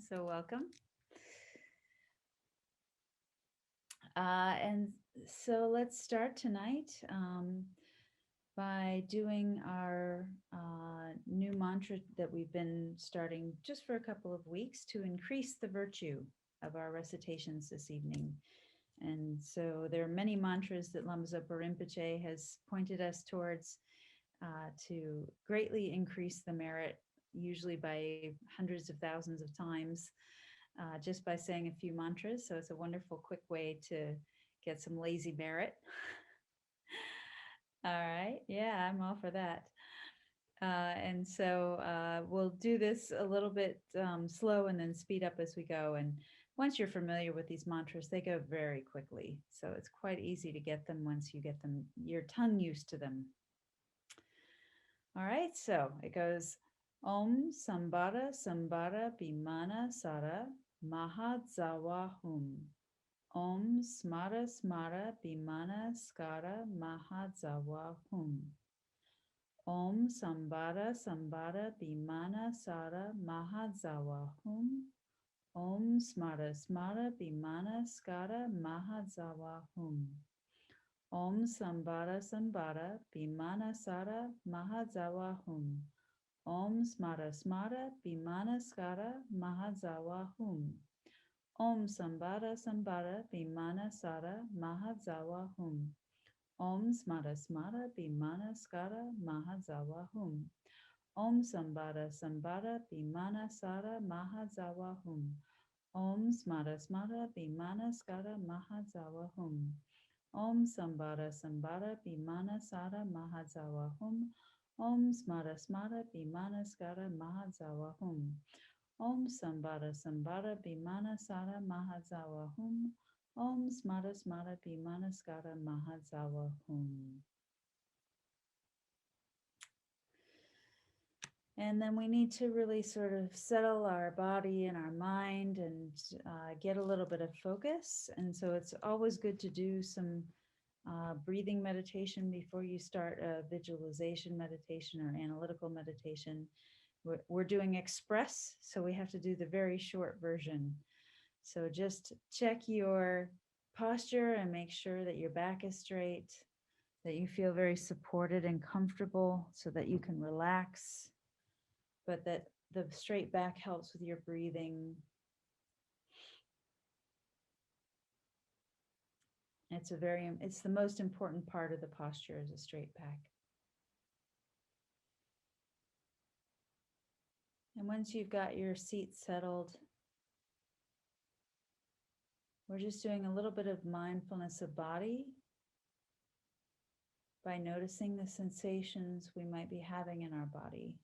So welcome. And so let's start tonight by doing our new mantra that we've been starting just for a couple of weeks to increase the virtue of our recitations this evening. And so there are many mantras that Lama Zopa Rinpoche has pointed us towards to greatly increase the merit, usually by hundreds of thousands of times, just by saying a few mantras. So it's a wonderful, quick way to get some lazy merit. All right. Yeah, I'm all for that. And so we'll do this a little bit slow and then speed up as we go. And once you're familiar with these mantras, they go very quickly. So it's quite easy to get them once you get them, your tongue used to them. All right, so it goes Om SAMBHARA SAMBHARA BIMANA SARA MAHA DZAWA HUM. Om SMARA SMARA BIMANA SKARA MAHA DZAWA HUM. Om SAMBHARA SAMBHARA BIMANA SARA MAHA DZAWA HUM. Om SMARA SMARA BIMANA SKARA MAHA DZAWA HUM. Om SAMBHARA SAMBHARA BIMANA SARA MAHA DZAWA HUM. Om SMARA SMARA BIMANA SKARA MAHA DZAWA HUM. Om SAMBHARA SAMBHARA BIMANA SARA MAHA DZAWA HUM. Om SMARA SMARA BIMANA SKARA MAHA DZAWA HUM. Om SAMBHARA SAMBHARA BIMANA SARA MAHA DZAWA HUM. Om SMARA SMARA BIMANA SKARA MAHA DZAWA HUM. Om SAMBHARA SAMBHARA BIMANA SARA MAHA DZAWA HUM. Om SMARA SMARA BIMANA SKARA MAHA DZAWA HUM. Om SAMBHARA SAMBHARA BIMANA SARA MAHA DZAWA HUM. Om SMARA SMARA BIMANA SKARA MAHA DZAWA HUM. And then we need to really sort of settle our body and our mind and get a little bit of focus. And so it's always good to do some breathing meditation before you start a visualization meditation or analytical meditation. We're doing express, so we have to do the very short version. So just check your posture and make sure that your back is straight, that you feel very supported and comfortable so that you can relax, but that the straight back helps with your breathing. It's the most important part of the posture is a straight back. And once you've got your seat settled, we're just doing a little bit of mindfulness of body by noticing the sensations we might be having in our body.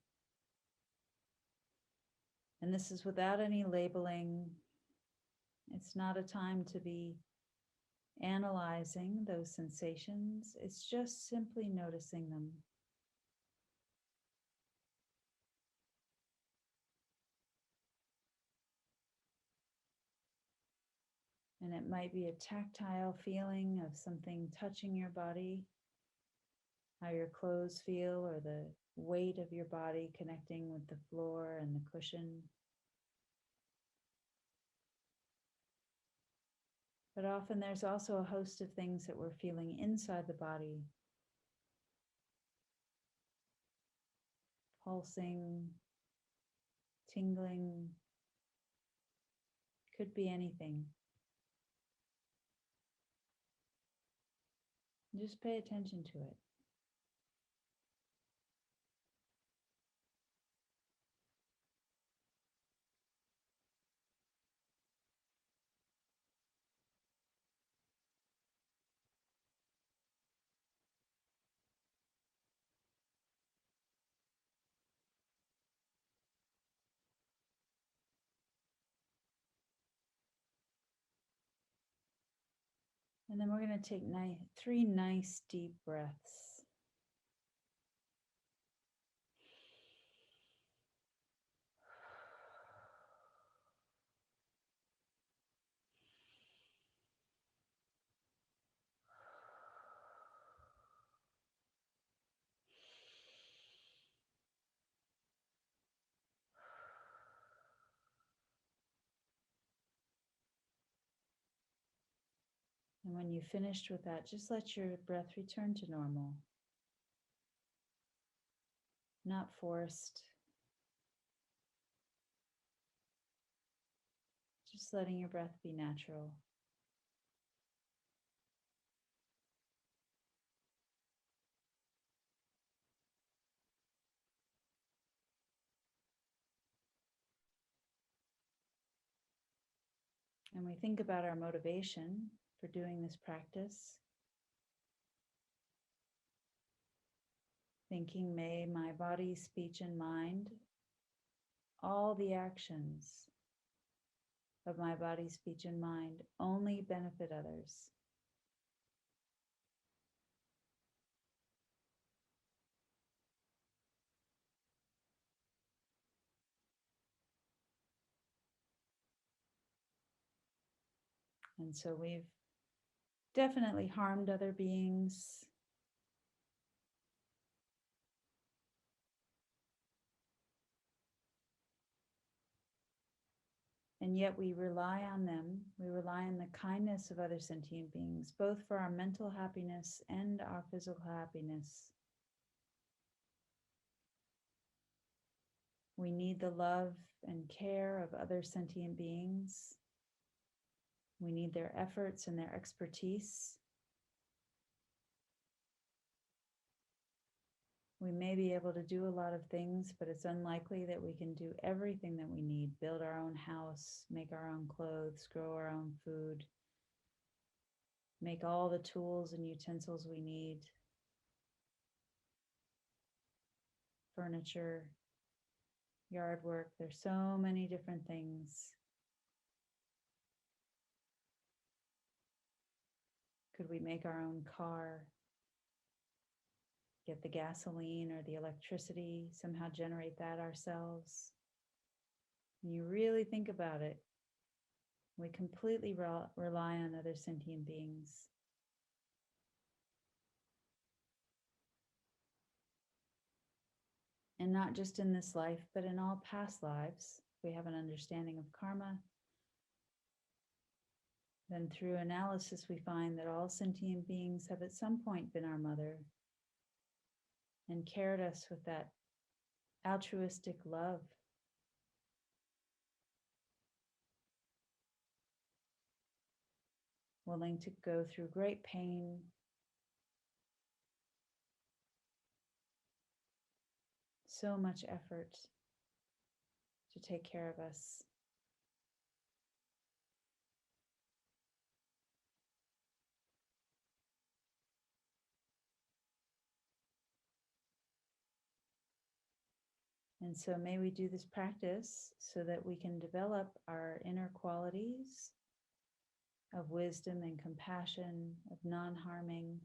And this is without any labeling. It's not a time to be analyzing those sensations. It's just simply noticing them. And it might be a tactile feeling of something touching your body, how your clothes feel, or the weight of your body connecting with the floor and the cushion. But often there's also a host of things that we're feeling inside the body. Pulsing, tingling, could be anything. Just pay attention to it. And then we're going to take 3 nice deep breaths. And when you've finished with that, just let your breath return to normal, not forced, just letting your breath be natural. And we think about our motivation for doing this practice, thinking, may my body, speech, and mind, all the actions of my body, speech, and mind only benefit others. And so we've definitely harmed other beings. And yet we rely on them. We rely on the kindness of other sentient beings, both for our mental happiness and our physical happiness. We need the love and care of other sentient beings. We need their efforts and their expertise. We may be able to do a lot of things, but it's unlikely that we can do everything that we need. Build our own house, make our own clothes, grow our own food, make all the tools and utensils we need, furniture, yard work. There's so many different things. Could we make our own car? Get the gasoline or the electricity, somehow generate that ourselves? When you really think about it, we completely rely on other sentient beings. And not just in this life, but in all past lives. We have an understanding of karma. Then through analysis, we find that all sentient beings have at some point been our mother and cared us with that altruistic love. Willing to go through great pain, so much effort to take care of us. And so may we do this practice so that we can develop our inner qualities of wisdom and compassion, of non-harming,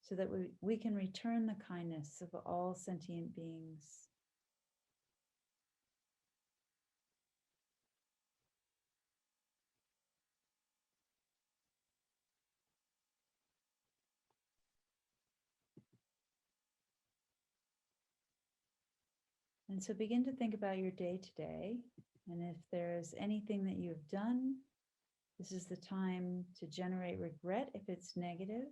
so that we can return the kindness of all sentient beings. And so begin to think about your day today. And if there's anything that you've done, this is the time to generate regret if it's negative.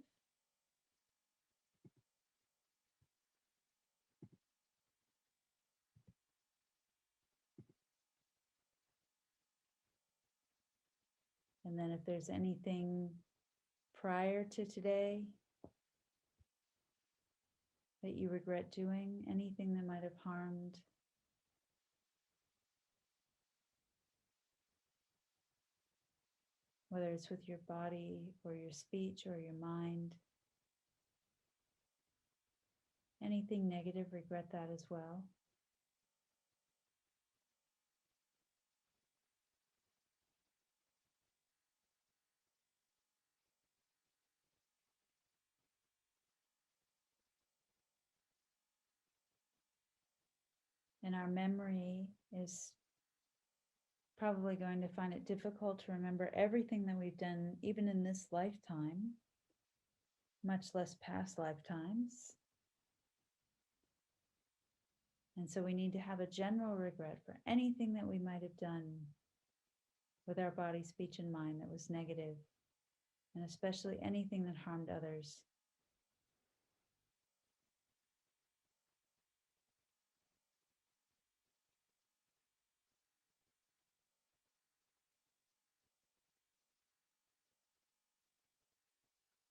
And then if there's anything prior to today that you regret doing, anything that might have harmed, whether it's with your body or your speech or your mind, anything negative, regret that as well. And our memory is probably going to find it difficult to remember everything that we've done, even in this lifetime, much less past lifetimes. And so we need to have a general regret for anything that we might have done with our body, speech, and mind that was negative, and especially anything that harmed others.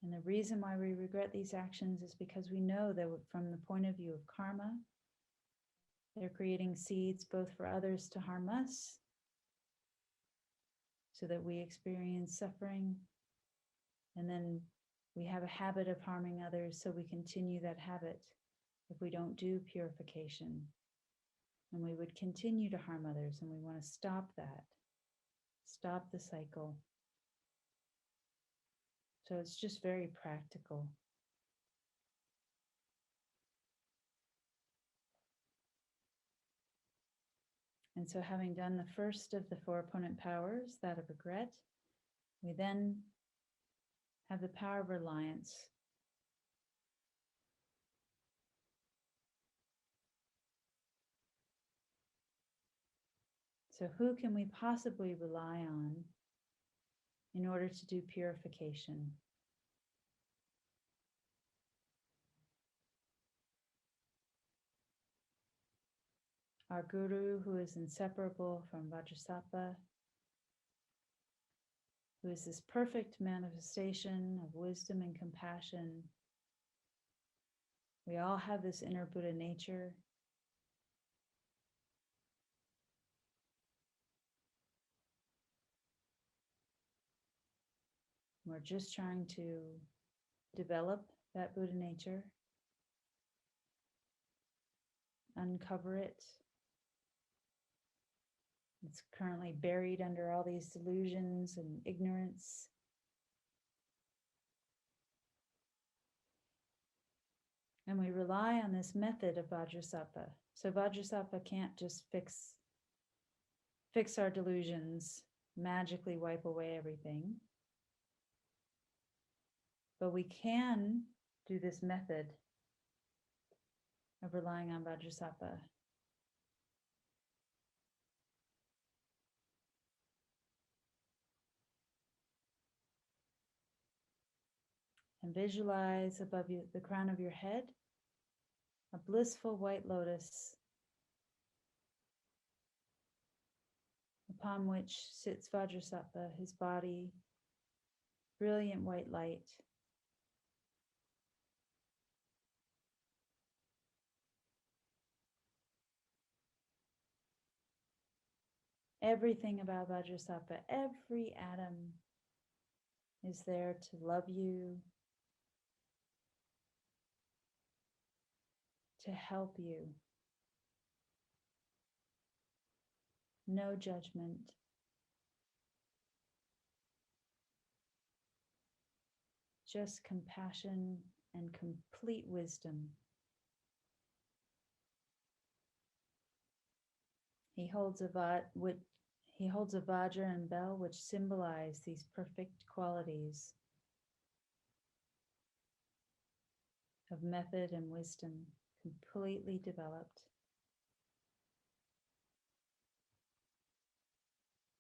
And the reason why we regret these actions is because we know that from the point of view of karma, they're creating seeds both for others to harm us, so that we experience suffering, and then we have a habit of harming others, so we continue that habit if we don't do purification. And we would continue to harm others, and we want to stop that, stop the cycle. So it's just very practical. And so having done the first of the 4 opponent powers, that of regret, we then have the power of reliance. So who can we possibly rely on in order to do purification? Our Guru, who is inseparable from Vajrasattva, who is this perfect manifestation of wisdom and compassion. We all have this inner Buddha nature. We're just trying to develop that Buddha nature, uncover it. It's currently buried under all these delusions and ignorance. And we rely on this method of Vajrasattva. So Vajrasattva can't just fix our delusions, magically wipe away everything. But we can do this method of relying on Vajrasattva. And visualize above you, the crown of your head, a blissful white lotus upon which sits Vajrasattva, his body, brilliant white light. Everything about Vajrasattva, every atom is there to love you, to help you. No judgment. Just compassion and complete wisdom. He holds a Vajra and bell, which symbolize these perfect qualities of method and wisdom, completely developed.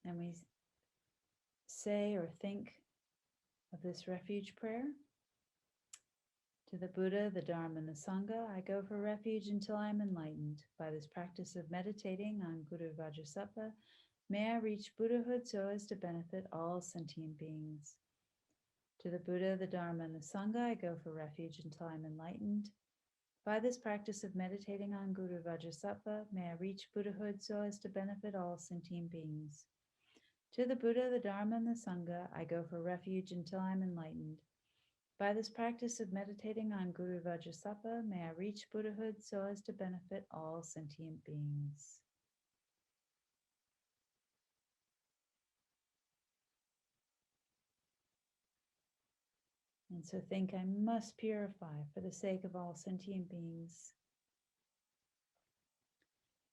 And we say or think of this refuge prayer. To the Buddha, the Dharma, and the Sangha, I go for refuge until I am enlightened. By this practice of meditating on Guru Vajrasattva, may I reach Buddhahood so as to benefit all sentient beings. To the Buddha, the Dharma, and the Sangha, I go for refuge until I am enlightened. By this practice of meditating on Guru Vajrasattva, may I reach Buddhahood so as to benefit all sentient beings. To the Buddha, the Dharma, and the Sangha, I go for refuge until I am enlightened. By this practice of meditating on Guru Vajrasattva, may I reach Buddhahood so as to benefit all sentient beings. And so think, I must purify for the sake of all sentient beings.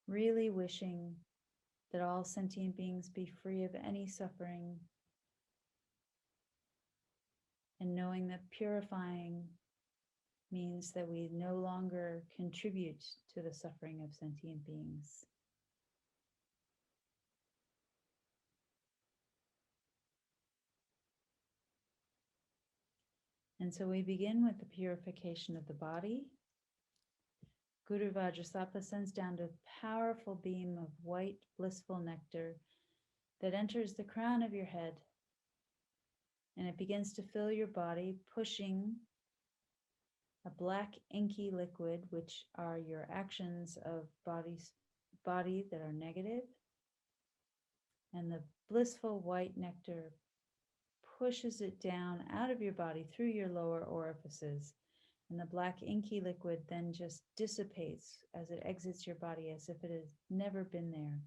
Really wishing that all sentient beings be free of any suffering, and knowing that purifying means that we no longer contribute to the suffering of sentient beings. And so we begin with the purification of the body. Guru Vajrasattva sends down a powerful beam of white, blissful nectar that enters the crown of your head, and it begins to fill your body, pushing a black inky liquid, which are your actions of body that are negative, and the blissful white nectar pushes it down out of your body through your lower orifices. And the black inky liquid then just dissipates as it exits your body as if it has never been there.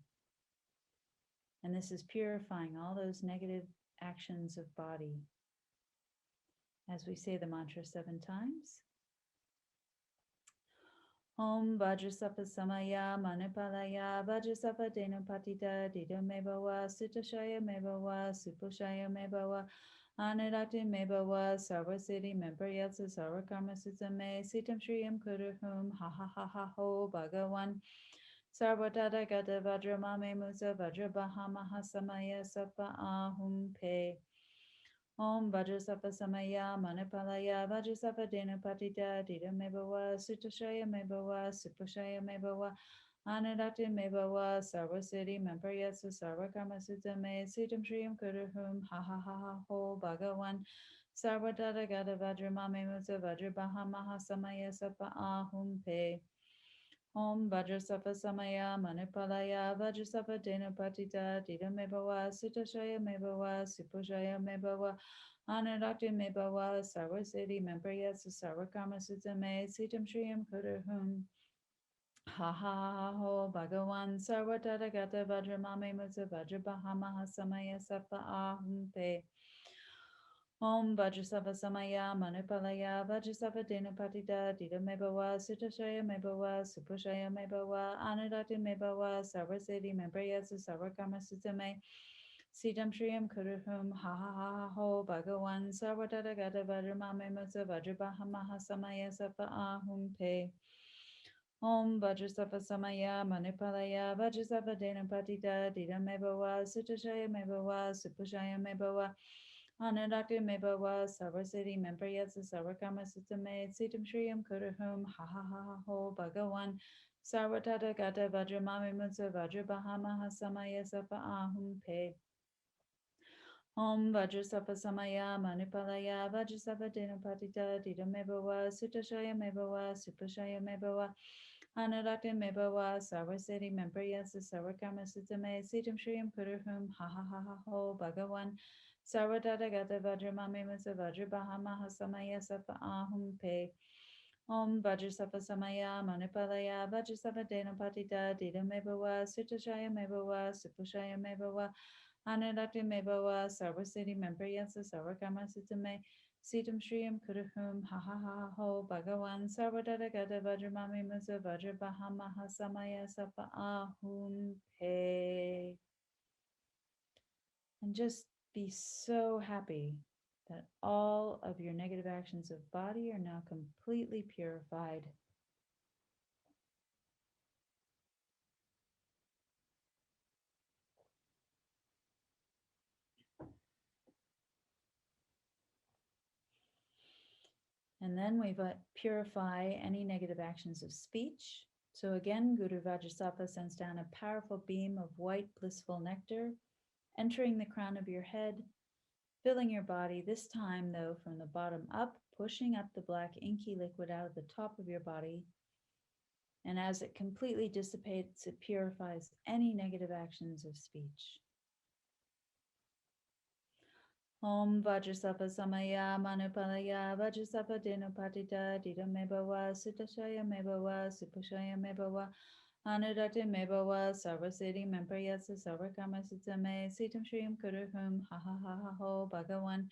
And this is purifying all those negative actions of body. As we say the mantra 7 times. Om Vajrasattva Samaya Manipalaya Vajrasattva Denupatita Dida Mebawa Sitashaya Mebawa Suposhaya Mebawa Anidati Mebawa Sarvasiddhi Memprayatsa Sarvakarma Sutsame Sitam Shriyam Kuruhum Ha Ha Ha Ha Ho Bhagavan Sarvatata Gata Vajramame Musa Vajrabaha Mahasamaya Sapa Ahum Pe Om Vajrasattva Samaya Manipalaya Vajrasattva Denupatita Dida Mebawa Sutashaya Mebawa Suposhaya Mebawa Anadati Mebawa Sarvasiddhi Memprayatsa Sarvakarma Sutsame Sitam Shriyam Kuruhum Ha Ha Ha Ha Ho Bhagavan Sarvatata Gata Vajramame Musa Vajrabaha Mahasamaya Sapa Ahum Pe Om Vajrasattva Samaya Manipalaya Vajrasattva Denupatita Dida Mebawa Sutashaya Mebawa Suposhaya Mebawa Anadakti Mebawa Sarvasiddhi Memprayatsa Sarvakarma Sutsame Sitam Shriyam Kuruhum Ha Ha Ha Ho Bhagavan Sarvatata Gata Vajramame Mutsa Vajrabaha Mahasamaya Sapa Ahum Pe Om Vajrasattva Samaya Manipalaya Vajrasattva Denupatita Dida Mebawa Sutashaya Mebawa Suposhaya Mebawa Anadati Mebawa Sarvasiddhi Memprayatsa Sarvakarma Sutsame Sitam Shriyam Kuruhum Ha Ha Ha Ho Bhagavan Sarvatata Gata Vajramame Mutsa Vajrabaha Mahasamaya Sapa Ahum Pe Om Vajrasattva Samaya Manipalaya Vajrasattva Denupatita Dida Mebawa Sutashaya Mebawa Suposhaya Mebawa Anadakti Mebawa Sarvasiddhi Memprayatsa Sarvakarma Sutsame Sitam Shriyam Kuruhum Ha Ha Ha Ha Ho Bhagavan Sarvatata Gata Vajramame Mutsa Vajrabaha Mahasamaya Sapa Ahum Pe Om Vajrasattva Samaya Manipalaya Vajrasattva Denupatita Dida Mebawa Sutashaya Mebawa Suposhaya Mebawa Anadakti Mebawa Sarvasiddhi Memprayatsa Sarvakarma Sutsame Sitam Shriyam Kuruhum Ha Ha Ha Ha Ho Bhagavan Sarvatata Gata Vajramame Mutsa Vajrabaha Mahasamaya Sapa Ahum Pe Om Vajrasattva Samaya Manipalaya Vajrasattva Denupatita Dida Mebawa Sutashaya Mebawa Suposhaya Mebawa Anadakti Mebawa Sarvasiddhi Memprayatsa Sarvakarma Sutsame Sitam Shriyam Kuruhum Ha Ha Ha Ho Bhagavan Sarvatata Gata Vajramame Mutsa Vajrabaha Mahasamaya Sapa Ahum Pe. And just be so happy that all of your negative actions of body are now completely purified. And then we purify any negative actions of speech. So again, Guru Vajrasattva sends down a powerful beam of white blissful nectar, entering the crown of your head, filling your body, this time though from the bottom up, pushing up the black inky liquid out of the top of your body. And as it completely dissipates, it purifies any negative actions of speech. Om Vajrasattva Samaya Manipalaya Vajrasattva Denupatita Dida Mebawa Sutashaya Mebawa Suposhaya Mebawa Anudati Mebawa Sarvasiddhi Memprayatsa Sarvakarma Sutsame Sitam Shriyam Kuruhum Ha Ha Ha Ha Ho Bhagavan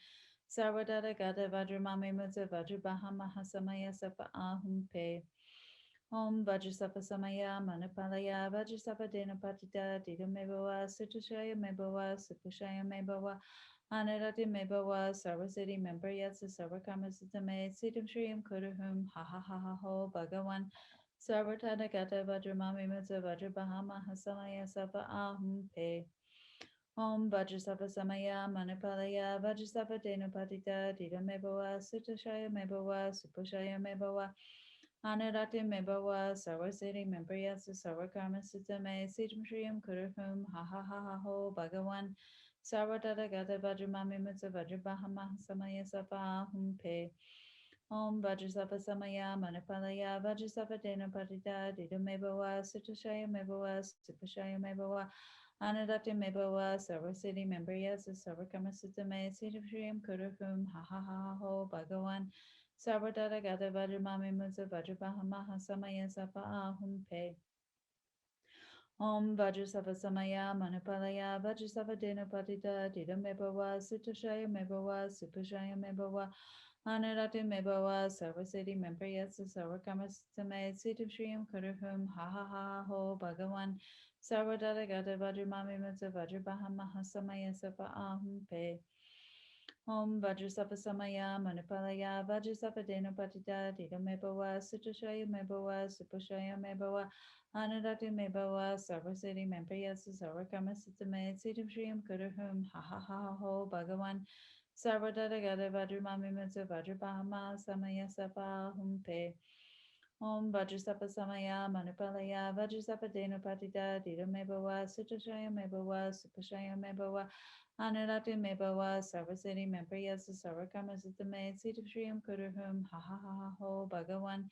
Sarvadata Gata Vajramame Mutsa Vajrabaha Mahasamaya Sapa Ahum Pe Om Vajrasattva Samaya Manipalaya Vajrasattva Denupatita Dida Mebawa Sutashaya Mebawa Suposhaya Mebawa Anadati Mebawa Sarvasiddhi Memprayatsa Sarvakarma Sutsame Sitam Shriyam Kuruhum Ha Ha Ha Ha Ho Bhagavan Sarvatana Gata Vajramame Mutsa Vajrabaha Mahasamaya Sapa Ahum Pe Om Vajrasattva Samaya Manipalaya Vajrasattva Denupatita Dida Mebawa Sutashaya Mebawa Supushaya Mebawa Anurati Mebawa Sarvasiri Membriyatsu Sarvakarma Sutame Siddham Shriyam Kuruhum Ha Ha Ha Ha Ho Bhagawan Sarvadada Gata Vajramami Mutsa Vajrabahama Samaya Sapa Hum Pe Om Vajrasattva Samaya Manipalaya Vajrasattva Denupatita Dida Mebawa Sutashaya Mebawa Supushaya Mebawa Anadati Mebawa, Sarvasiti Membriyas, Sarvakama Sutame, Siddham Kuruhum, Ha Ha Ha Ho, Bhagawan, Sarvadada Gata Vajramami Mutsa Vajrabahamaha Samaya Sapa Ahum Pe. Om Vajrasattva Samaya Manipalaya Vajrasattva Denupatita Dida Mebawa, Sutashaya Mebawa, Supashaya Mebawa, Anadati Mebawa, Sarvasiti Membriyas, Sarvakama Sutame, Siddham Kuruhum, Ha Ha Ha Ho, Bhagawan, Sarvadada Gata Vajramami Mutsa Vajrabahamaha Samaya Sapa Ahum Pe. Om Vajrasattva Samaya Manipalaya Vajrasattva Denupatita Dida Mebawa, Sutashaya Mebawa, Supashaya Mebawa, Anadati Mebawa, Sarvasiti Membriyas, Sarvakama Sutame, Siddham Kuruhum, Ha Ha Ha Ho, Bhagawan, Sarvadada Gata Vajramami Mutsa Vajrabahama Samaya Sapa Ahum Pe. Om Vajrasattva Samaya Manipalaya Vajrasattva Denupatita Dida Mebawa, Sutashaya Mebawa, Supashaya Mebawa, Anurati Mebawa, Sarvasiti Membriyas, Sarvakama Sutame, Siddham Kuruhum, Ha Ha Ha Ha Ho, Bhagawan,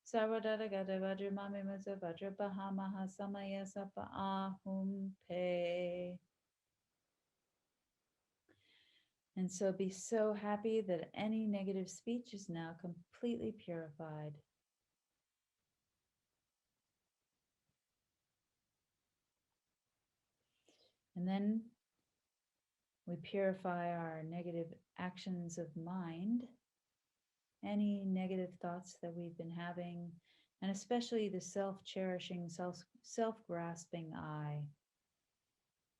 Sarvadada Gata Vajramami Mutsa Vajrabahamaha Samaya Sapa Ahum Pe. And so be so happy that any negative speech is now completely purified. And then we purify our negative actions of mind, any negative thoughts that we've been having, and especially the self-cherishing, self-grasping I,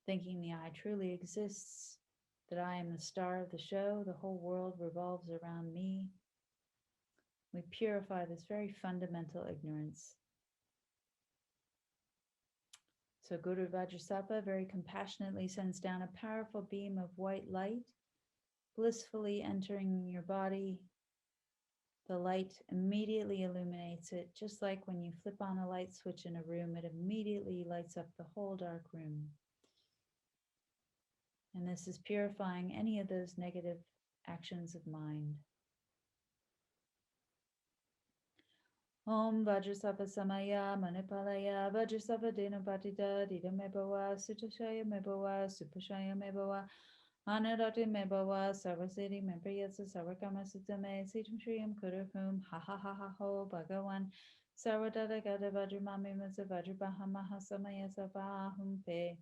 thinking the I truly exists, that I am the star of the show, the whole world revolves around me. We purify this very fundamental ignorance. So Guru Vajrasattva very compassionately sends down a powerful beam of white light, blissfully entering your body. The light immediately illuminates it, just like when you flip on a light switch in a room, it immediately lights up the whole dark room. And this is purifying any of those negative actions of mind. Om Vajrasattva Samaya Manipalaya Vajrasattva Denupatita Dida Mebawa Sutashaya Mebawa Supashaya Mebawa Anadati Mebawa Sarvasiti Membriyasa Sarvakama Sutame Siddham Kuruhum Ha Ha Ha Ha Ho Bhagawan Sarvadada Gata Vajramami Mutsa Vajrabahamaha Samaya Sapa Ahum Pe.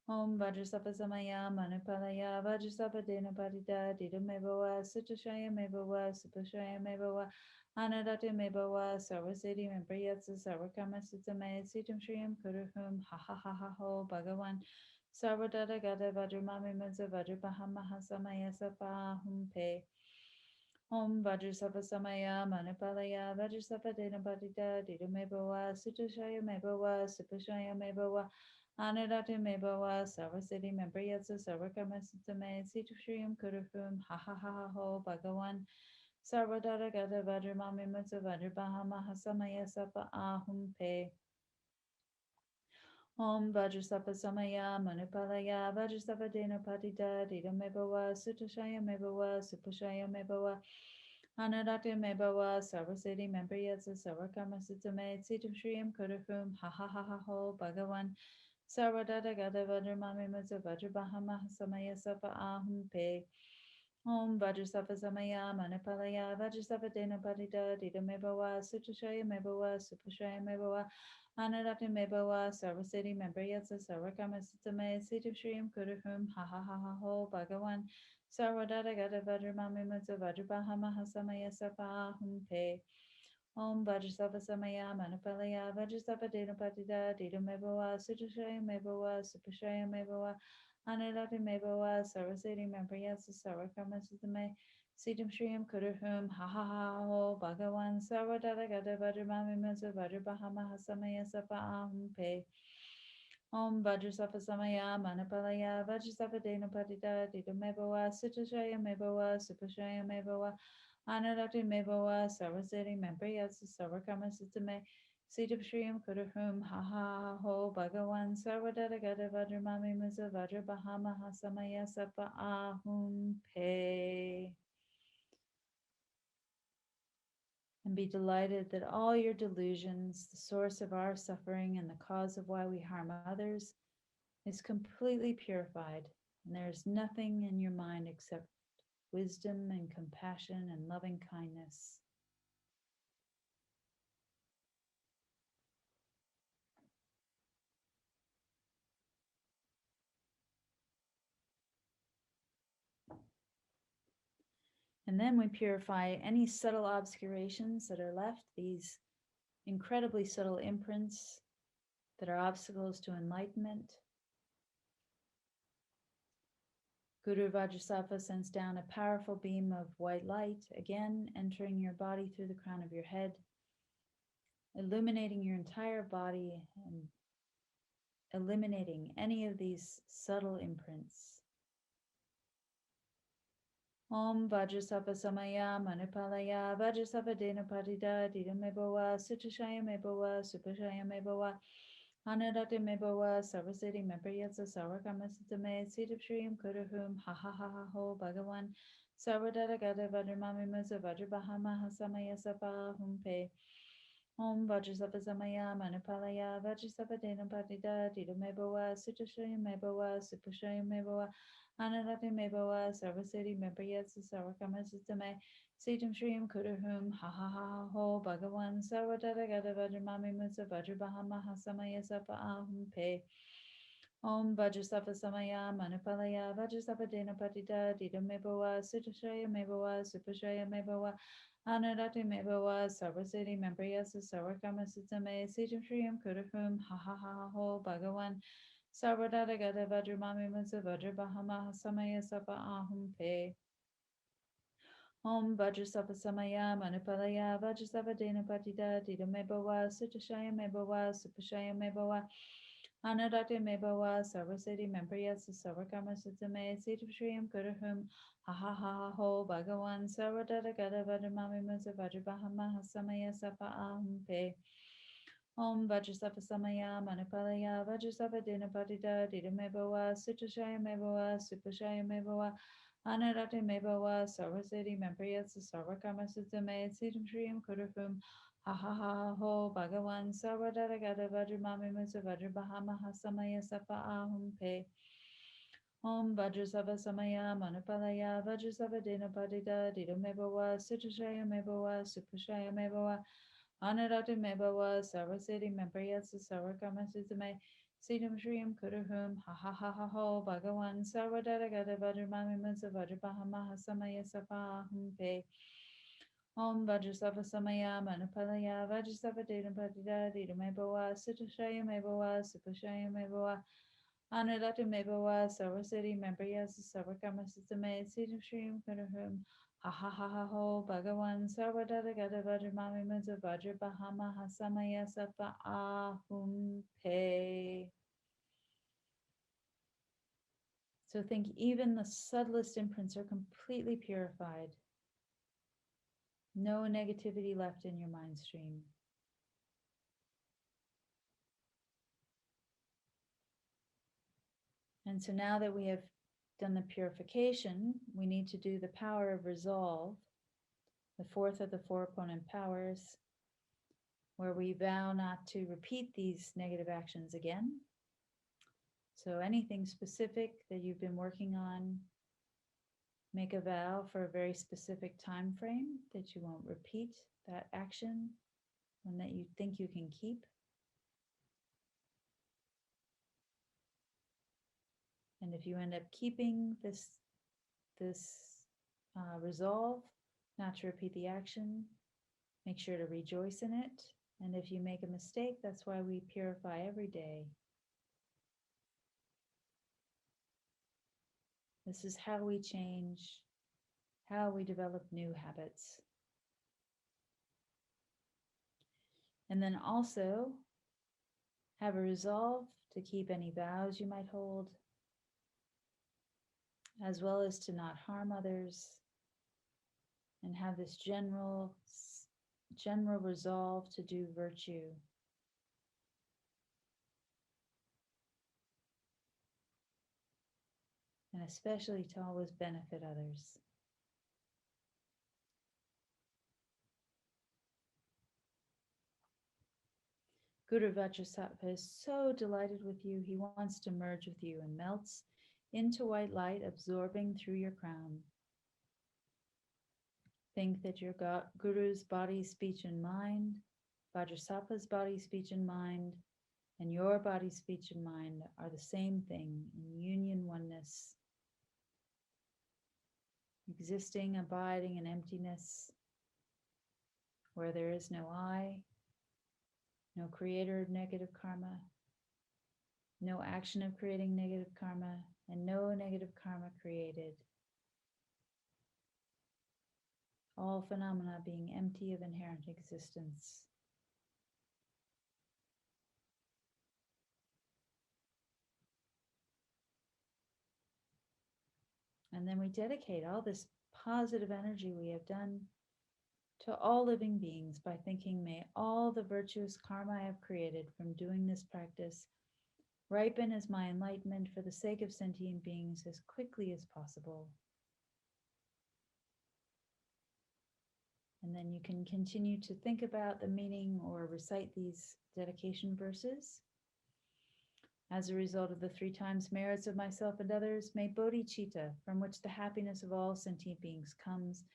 Om Vajrasattva Samaya Manipalaya Vajrasattva Denupatita Dida Mebawa Sutashaya Mebawa Supashaya Mebawa Anadati Mebawa Sarvasiti Membriyatsa Sarvakama Sutame Siddham Kuruhum Ha Ha Ha Ha Ho Bhagawan Sarvadada Gata Vajramami Mutsa Vajrabahamaha Samaya Sapa Hum Pe. Om Vajrasattva Samaya Manipalaya Vajrasattva Denupatita Dida Mebawa Sutashaya Mebawa Supashaya Mebawa Anadati Mebawa Sarvasiti Membriyatsa Sarvakama Sutame Siddham Kuruhum Ha Ha Ha Ha Ho Bhagawan Sarvadada Gata Vajramami Mutsa Vajrabahamaha Samaya Sapa Ahum Pe. Om Vajrasattva Samaya Manipalaya Vajrasattva Denupatita Dida Mebawa Sutashaya Mebawa Supashaya Mebawa Anadati Mebawa Sarvasiti Membriyatsa Sarvakama Sutame Siddham Kuruhum Ha Ha Ha Ha Ho Bhagawan Sarvadada Gata Vajramami Mutsa Vajrabahamaha Samaya Sapa Ahum Pe. Om Vajrasattva Samaya Manipalaya Vajrasattva Denupatita Dida Mebawa Sutashaya Mebawa Supashaya Mebawa Anadati Mebawa Sarvasiti Membriyatsa Sarvakama Sutame Siddham Kuruhum Ha Ha Ha Ha Ho Bhagawan Sarvadada Gata Vajramami Mutsa Vajrabahamaha Samaya Sapa Ahum Pe. Om Vajrasattva Samaya Manipalaya Vajrasattva Denupatita Dida Mebawa Sutashaya Mebawa Supashaya Mebawa Anadati Mebawa Sarvasiti Membriyatsa Sarvakama Sutame Siddham Kuruhum Ha Ha Ha Ho Bhagawan Sarvadada Gata Vajramami Mutsa Vajrabahamaha Samaya Sapa Ahum Pe. Om Vajrasattva Samaya Manapalaya Vajrasattva Dena Patita Dita Mebawa Sitashaya Mebawa Supashaya Mebawa Anarati Mebawa Sarvaseti Mempriyatsa Sarvakama Sitame Siddhapshriyam Kudahum Haha Ho Bhagavan Sarvadata Gata Vajramami Musa Vajrabahama Hasamaya Sapa Ahum Pe. And be delighted that all your delusions, the source of our suffering and the cause of why we harm others, is completely purified, and there is nothing in your mind except wisdom and compassion and loving kindness. And then we purify any subtle obscurations that are left, these incredibly subtle imprints that are obstacles to enlightenment. Guru Vajrasattva sends down a powerful beam of white light, again entering your body through the crown of your head, illuminating your entire body and eliminating any of these subtle imprints. Om Vajrasattva Samaya Manipalaya Vajrasattva Dena Patita Dita Mebawa Sutashaya Mebawa Supashaya Mebawa Anadati Mebawa Sarvaseti Mempriyatsa Sarvakama Sitame Siddhapshriyam Kudahum Ha Ha Ha Ha Ho Bhagavan Sarvadata Gata Vajramami Musa Vajrabahama Hasamaya Sapa Humpe Om Vajrasattva Samaya Manipalaya Vajrasattva Dena Patita Dita Mebawa Sutashaya Mebawa Supashaya Mebawa Anadati Mebawa Sarvaseti Mempriyatsa Sarvakama Sitame Siddham Shriyam Kudahum Ha Ha Ha Ho Bhagavan Sarvadata Gata Vajramami Musa Vajrabahama Hasamaya Sapa Ahum Pe Om Vajrasattva Samaya Manipalaya Vajrasattva Dena Patita Dita Mebawa Sutashaya Mebawa Supashaya Mebawa Anadati Mebawa Sarvaseti Mempriyatsa Sarvakama Sitame Siddham Shriyam Kudahum Ha Ha Ha Ho Bhagavan Sarvadata Gata Vajramami Musa Vajrabahama Hasamaya Sapa Ahum Pe Om Vajrasattva Samaya Manipalaya Vajrasattva Dena Patita Dita Mebawa Sutashaya Mebawa Supashaya Mebawa Anadati Mebawa Sarvaseti Mempriyatsa Sarvakama Sitame Siddhapshriyam Kudahum Ha Ha Ha Ho Bhagavan Sarvadata Gata Vajramami Musa Vajrabahama Hasamaya Sapa Ahum Pe Om Vajrasattva Samaya Manipalaya Vajrasattva Dena Patita Dita Mebawa Sutashaya Mebawa Supashaya Mebawa Anarati Mebawa Sarvaseti Mempriyatsa Sarvakama Sitame Siddham Shriyam Kudahum Ha Ha Ha Ho Bhagavan Sarvadata Gata Vajramami Musa Vajrabahama Hasamaya Sapa Ahum Pe Om Vajrasattva Samaya Manipalaya Vajrasattva Dena Patita Dita Mebawa Sutashaya Mebawa Supashaya Mebawa Anarati Mebawa Sarvaseti Mempriyatsa Sarvakama Sitame Siddham Shriyam Kudahum Ha Ha Ha Ha Ho Bhagavan Sarvadata Gata Vajramami Musa Vajrabahama Hasamaya Sapa Ahum Pe Om Vajrasattva Samaya Manipalaya Vajrasattva Dena Patita Dita Mebawa Sutashaya Mebawa Supashaya Mebawa Anadati Mebawa Sarvaseti Mempriyatsa Sarvakama Sitame Siddham Shriyam Kudahum Ha Ha Ha Ha Ho Bhagavan Sarvadata Gata Vajramami Musa Vajrabahama Hasamaya Sapa Ahum Pe. So think even the subtlest imprints are completely purified. No negativity left in your mind stream. And so now that we have done the purification, we need to do the power of resolve, the fourth of the four opponent powers, where we vow not to repeat these negative actions again. So anything specific that you've been working on, make a vow for a very specific time frame that you won't repeat that action, one that you think you can keep. And if you end up keeping this resolve not to repeat the action, make sure to rejoice in it. And if you make a mistake, that's why we purify every day. This is how we change, how we develop new habits. And then also have a resolve to keep any vows you might hold, as well as to not harm others, and have this general resolve to do virtue. And especially to always benefit others. Guru Vajrasattva is so delighted with you, he wants to merge with you and melts into white light, absorbing through your crown. Think that your Guru's body, speech, and mind, Vajrasattva's body, speech, and mind, and your body, speech, and mind are the same thing in union oneness, existing, abiding in emptiness, where there is no I, no creator of negative karma, no action of creating negative karma, and no negative karma created. All phenomena being empty of inherent existence. And then we dedicate all this positive energy we have done to all living beings by thinking, may all the virtuous karma I have created from doing this practice ripen as my enlightenment for the sake of sentient beings as quickly as possible. And then you can continue to think about the meaning or recite these dedication verses. As a result of the 3 times merits of myself and others, may bodhicitta, from which the happiness of all sentient beings comes,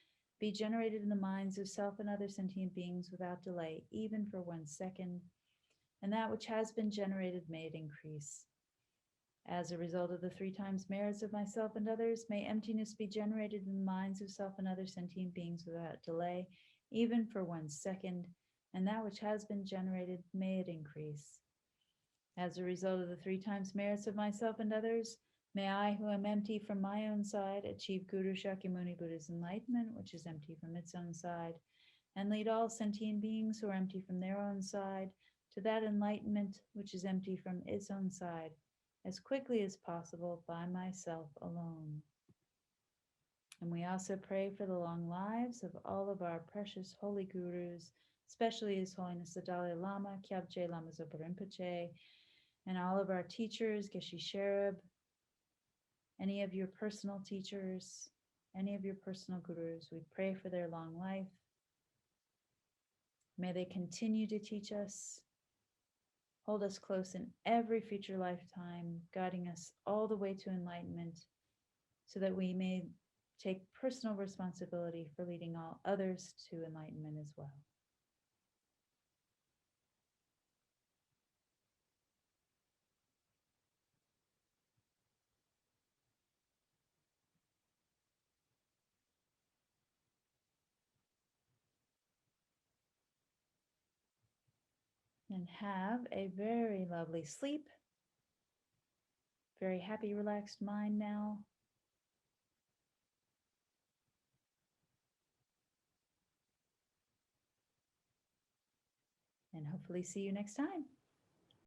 be generated in the minds of self and other sentient beings without delay, even for 1 second, and that which has been generated may it increase. As a result of the 3 times merits of myself and others, may emptiness be generated in the minds of self and other sentient beings without delay, even for 1 second, and that which has been generated may it increase. As a result of the 3 times merits of myself and others, may I, who am empty from my own side, achieve Guru Shakyamuni Buddha's enlightenment, which is empty from its own side, and lead all sentient beings who are empty from their own side to that enlightenment which is empty from its own side, as quickly as possible by myself alone. And we also pray for the long lives of all of our precious holy gurus, especially His Holiness the Dalai Lama, Kyabje Lama Zopa Rinpoche, and all of our teachers, Geshe Sherab, any of your personal teachers, any of your personal gurus. We pray for their long life. May they continue to teach us, hold us close in every future lifetime, guiding us all the way to enlightenment, so that we may take personal responsibility for leading all others to enlightenment as well. And have a very lovely sleep. Very happy, relaxed mind now. And hopefully see you next time.